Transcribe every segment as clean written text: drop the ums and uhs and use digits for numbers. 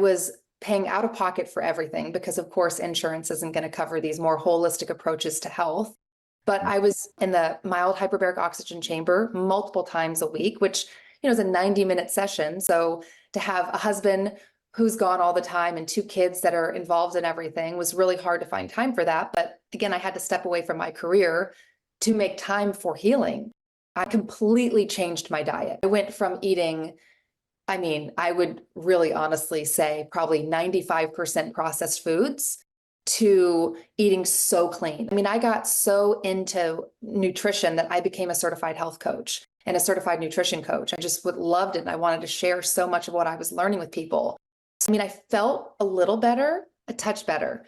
was paying out of pocket for everything because, of course, insurance isn't going to cover these more holistic approaches to health. But I was in the mild hyperbaric oxygen chamber multiple times a week, which, is a 90-minute session. So to have a husband who's gone all the time and 2 kids that are involved in everything was really hard to find time for that. But again, I had to step away from my career to make time for healing. I completely changed my diet. I went from eating, I would really honestly say probably 95% processed foods to eating so clean. I got so into nutrition that I became a certified health coach and a certified nutrition coach. I just loved it. And I wanted to share so much of what I was learning with people. I felt a little better, a touch better.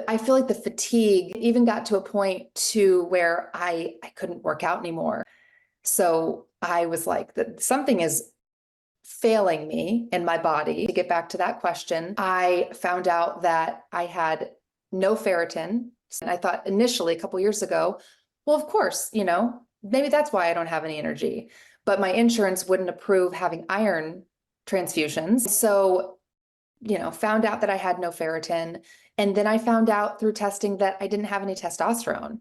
I feel like the fatigue even got to a point to where I couldn't work out anymore. So I was like, something is failing me in my body. To get back to that question, I found out that I had no ferritin. And I thought initially a couple years ago, well, of course, maybe that's why I don't have any energy. But my insurance wouldn't approve having iron transfusions. So, found out that I had no ferritin. And then I found out through testing that I didn't have any testosterone.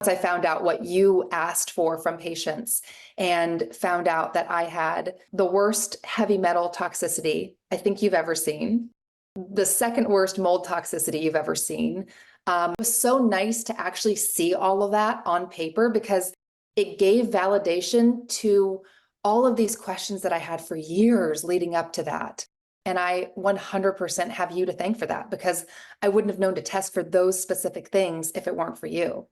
I found out what you asked for from patients and found out that I had the worst heavy metal toxicity I think you've ever seen, the second worst mold toxicity you've ever seen. It was so nice to actually see all of that on paper because it gave validation to all of these questions that I had for years leading up to that. And I 100% have you to thank for that because I wouldn't have known to test for those specific things if it weren't for you.